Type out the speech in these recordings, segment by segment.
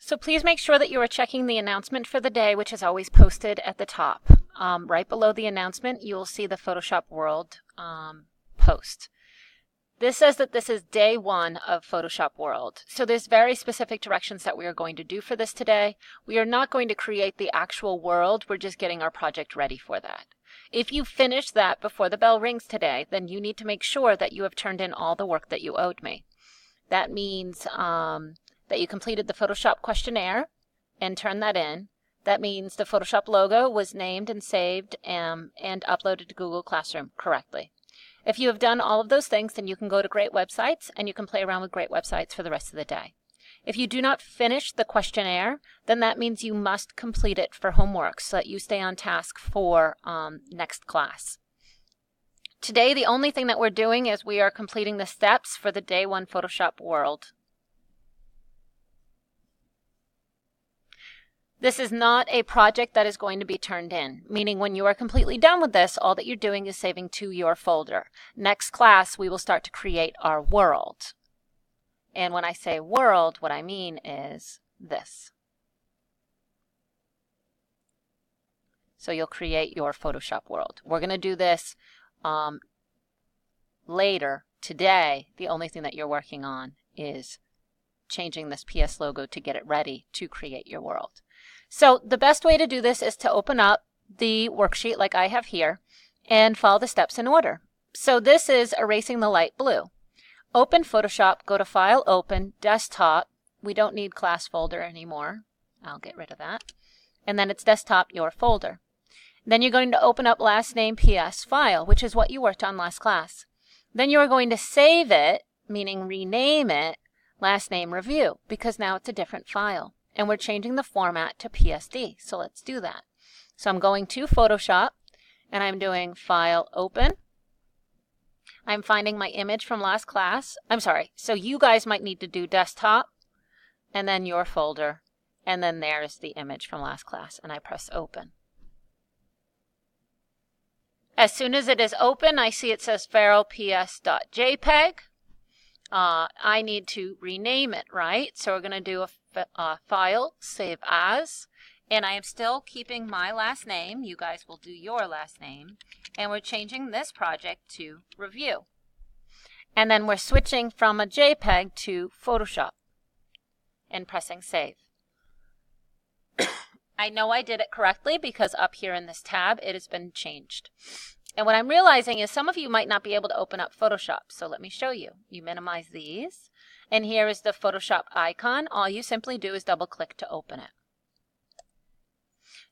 So please make sure that you are checking the announcement for the day, which is always posted at the top. Right below the announcement, you will see the Photoshop World post. This says that this is day 1 of Photoshop World. So there's very specific directions that we are going to do for this today. We are not going to create the actual world. We're just getting our project ready for that. If you finish that before the bell rings today, then you need to make sure that you have turned in all the work that you owed me. That means that you completed the Photoshop questionnaire and turned that in. That means the Photoshop logo was named and saved and uploaded to Google Classroom correctly. If you have done all of those things, then you can go to Great Websites and you can play around with Great Websites for the rest of the day. If you do not finish the questionnaire, then that means you must complete it for homework so that you stay on task for next class. Today, the only thing that we're doing is we are completing the steps for the day 1 Photoshop World. This is not a project that is going to be turned in, meaning when you are completely done with this, all that you're doing is saving to your folder. Next class, we will start to create our world. And when I say world, what I mean is this. So you'll create your Photoshop world. We're going to do this later. Today, the only thing that you're working on is changing this PS logo to get it ready to create your world. So the best way to do this is to open up the worksheet like I have here and follow the steps in order. So this is erasing the light blue. Open Photoshop, go to File, Open, Desktop. We don't need class folder anymore. I'll get rid of that. And then it's Desktop, your folder. Then you're going to open up last name PS file, which is what you worked on last class. Then you are going to save it, meaning rename it, last name review, because now it's a different file. And we're changing the format to PSD. So let's do that. So I'm going to Photoshop and I'm doing File, Open. I'm finding my image from last class. I'm sorry. So you guys might need to do Desktop and then your folder. And then there's the image from last class. And I press Open. As soon as it is open, I see it says feralps.jpg. I need to rename it, right? So we're going to do a file, save as, and I am still keeping my last name. You guys will do your last name. And we're changing this project to review. And then we're switching from a JPEG to Photoshop and pressing save. I know I did it correctly because up here in this tab, it has been changed. And what I'm realizing is some of you might not be able to open up Photoshop. So let me show you. You minimize these. And here is the Photoshop icon. All you simply do is double click to open it.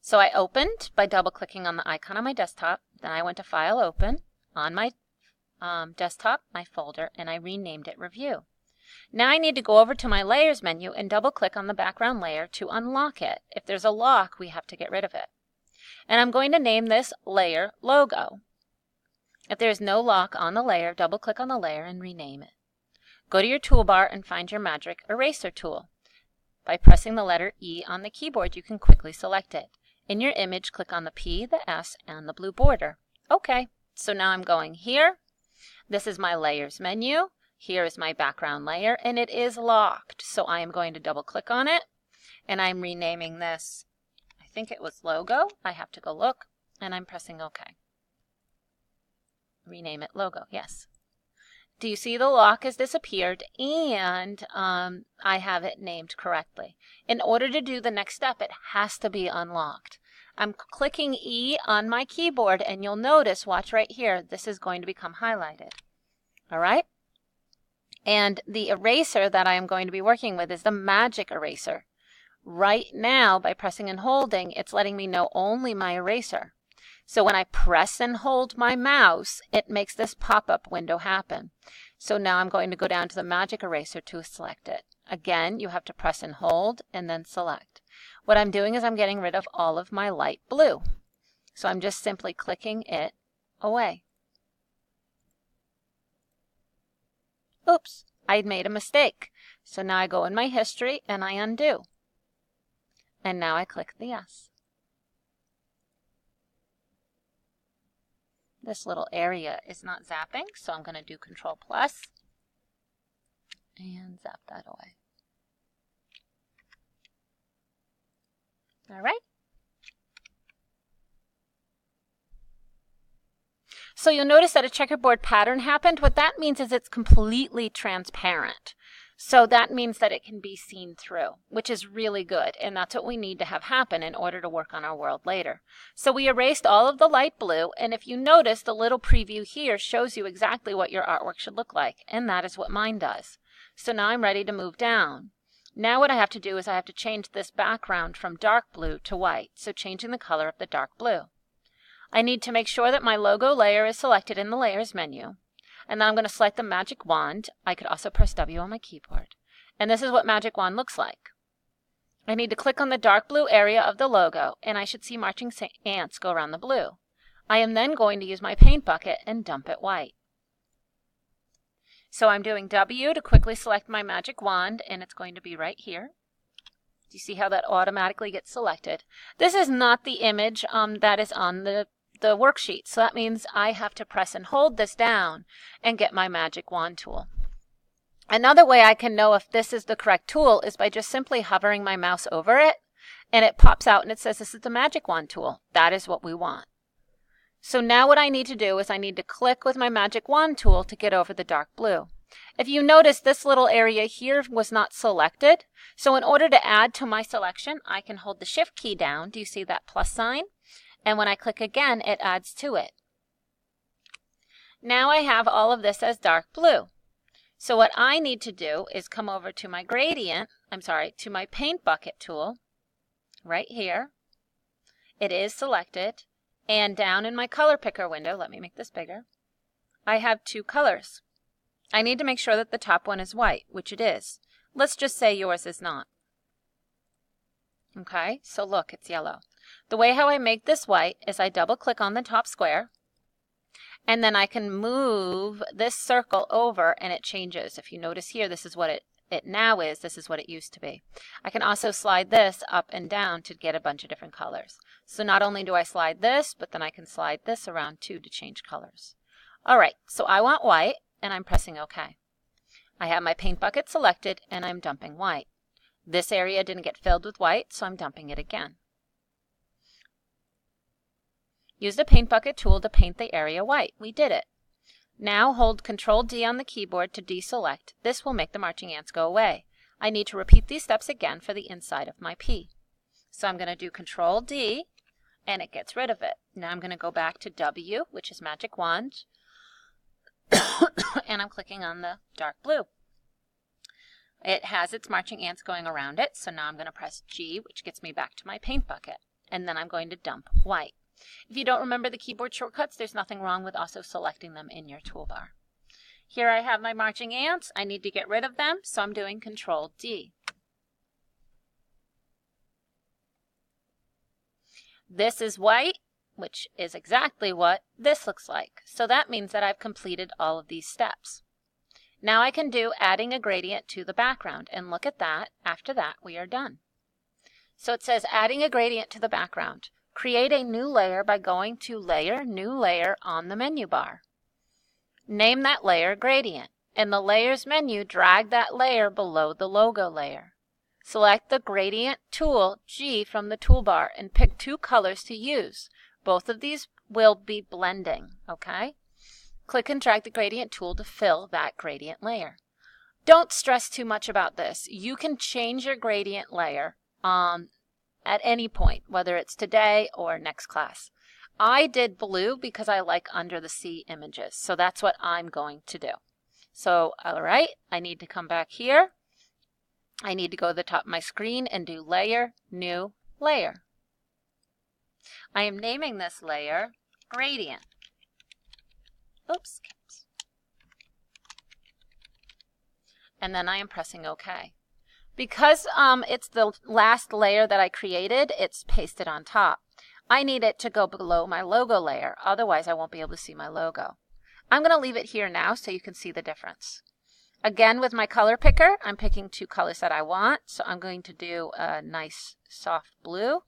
So I opened by double clicking on the icon on my desktop. Then I went to File, Open on my desktop, my folder, and I renamed it Review. Now I need to go over to my Layers menu and double click on the background layer to unlock it. If there's a lock, we have to get rid of it. And I'm going to name this Layer Logo. If there's no lock on the layer, double click on the layer and rename it. Go to your toolbar and find your Magic Eraser tool. By pressing the letter E on the keyboard, you can quickly select it. In your image, click on the P, the S, and the blue border. Okay, so now I'm going here. This is my Layers menu. Here is my background layer, and it is locked. So I am going to double click on it, and I'm renaming this. I think it was Logo. I have to go look, and I'm pressing OK. Rename it Logo, yes. Do you see the lock has disappeared and I have it named correctly? In order to do the next step, it has to be unlocked. I'm clicking E on my keyboard and you'll notice, watch right here, this is going to become highlighted. All right? And the eraser that I am going to be working with is the Magic Eraser. Right now, by pressing and holding, it's letting me know only my eraser. So when I press and hold my mouse, it makes this pop-up window happen. So now I'm going to go down to the Magic Eraser to select it. Again, you have to press and hold and then select. What I'm doing is I'm getting rid of all of my light blue. So I'm just simply clicking it away. Oops, I made a mistake. So now I go in my history and I undo. And now I click the yes. This little area is not zapping, so I'm going to do Control+ and zap that away. All right. So you'll notice that a checkerboard pattern happened. What that means is it's completely transparent. So that means that it can be seen through, which is really good. And that's what we need to have happen in order to work on our world later. So we erased all of the light blue. And if you notice, the little preview here shows you exactly what your artwork should look like. And that is what mine does. So now I'm ready to move down. Now what I have to do is I have to change this background from dark blue to white. So changing the color of the dark blue. I need to make sure that my logo layer is selected in the Layers menu. And then I'm going to select the Magic Wand. I could also press W on my keyboard. And this is what Magic Wand looks like. I need to click on the dark blue area of the logo, and I should see marching ants go around the blue. I am then going to use my paint bucket and dump it white. So I'm doing W to quickly select my Magic Wand, and it's going to be right here. Do you see how that automatically gets selected? This is not the image that is on the worksheet. So that means I have to press and hold this down and get my Magic Wand tool. Another way I can know if this is the correct tool is by just simply hovering my mouse over it, and it pops out and it says this is the Magic Wand tool. That is what we want. So now what I need to do is I need to click with my Magic Wand tool to get over the dark blue. If you notice, this little area here was not selected. So in order to add to my selection, I can hold the Shift key down. Do you see that plus sign? And when I click again, it adds to it. Now I have all of this as dark blue. So what I need to do is come over to my to my paint bucket tool right here. It is selected. And down in my color picker window, let me make this bigger, I have two colors. I need to make sure that the top one is white, which it is. Let's just say yours is not. Okay, so look, it's yellow. The way how I make this white is I double click on the top square, and then I can move this circle over and it changes. If you notice here, this is what it now is. This is what it used to be. I can also slide this up and down to get a bunch of different colors. So not only do I slide this, but then I can slide this around too to change colors. All right, so I want white, and I'm pressing OK. I have my paint bucket selected, and I'm dumping white. This area didn't get filled with white, so I'm dumping it again. Use the paint bucket tool to paint the area white. We did it. Now hold Control D on the keyboard to deselect. This will make the marching ants go away. I need to repeat these steps again for the inside of my P. So I'm going to do Control D, and it gets rid of it. Now I'm going to go back to W, which is Magic Wand, and I'm clicking on the dark blue. It has its marching ants going around it, so now I'm going to press G, which gets me back to my paint bucket, and then I'm going to dump white. If you don't remember the keyboard shortcuts, there's nothing wrong with also selecting them in your toolbar. Here I have my marching ants. I need to get rid of them, so I'm doing Control D. This is white, which is exactly what this looks like. So that means that I've completed all of these steps. Now I can do adding a gradient to the background, and look at that. After that, we are done. So it says adding a gradient to the background. Create a new layer by going to Layer, New Layer on the menu bar. Name that layer Gradient. In the Layers menu, drag that layer below the logo layer. Select the Gradient tool, G, from the toolbar and pick two colors to use. Both of these will be blending, okay? Click and drag the Gradient tool to fill that gradient layer. Don't stress too much about this. You can change your gradient layer at any point, whether it's today or next class. I did blue because I like under the sea images, so that's what I'm going to do. So, all right, I need to come back here. I need to go to the top of my screen and do Layer, New Layer. I am naming this layer Gradient. Oops. And then I am pressing OK. Because it's the last layer that I created, it's pasted on top. I need it to go below my logo layer, otherwise I won't be able to see my logo. I'm going to leave it here now so you can see the difference. Again, with my color picker, I'm picking two colors that I want. So I'm going to do a nice soft blue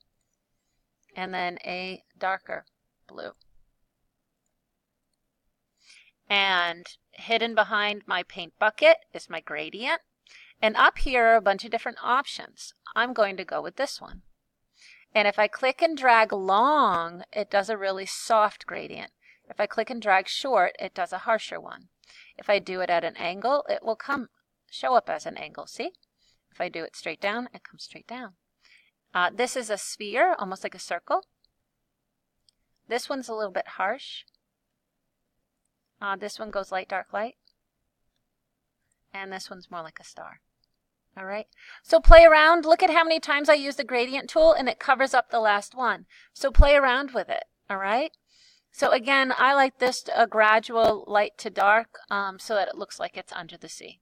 and then a darker blue. And hidden behind my paint bucket is my gradient. And up here are a bunch of different options. I'm going to go with this one. And if I click and drag long, it does a really soft gradient. If I click and drag short, it does a harsher one. If I do it at an angle, it will show up as an angle, see? If I do it straight down, it comes straight down. This is a sphere, almost like a circle. This one's a little bit harsh. This one goes light, dark, light. And this one's more like a star. All right, so play around. Look at how many times I use the gradient tool and it covers up the last one. So play around with it, all right? So again, I like this a gradual light to dark so that it looks like it's under the sea.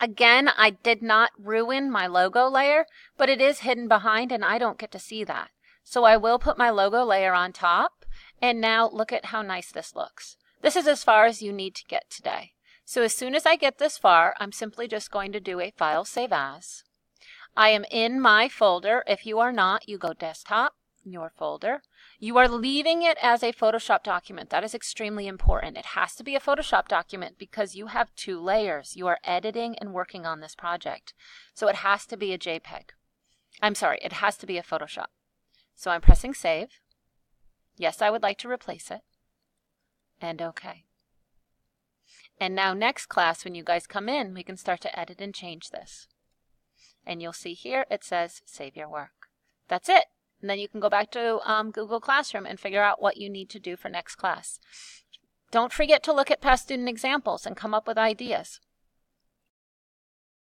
Again, I did not ruin my logo layer, but it is hidden behind and I don't get to see that. So I will put my logo layer on top, and now look at how nice this looks. This is as far as you need to get today. So as soon as I get this far, I'm simply just going to do a File Save As. I am in my folder. If you are not, you go Desktop, your folder. You are leaving it as a Photoshop document. That is extremely important. It has to be a Photoshop document because you have 2 layers. You are editing and working on this project. So it has to be a JPEG. I'm sorry, it has to be a Photoshop. So I'm pressing Save. Yes, I would like to replace it. And OK. And now next class, when you guys come in, we can start to edit and change this. And you'll see here it says Save Your Work. That's it. And then you can go back to Google Classroom and figure out what you need to do for next class. Don't forget to look at past student examples and come up with ideas.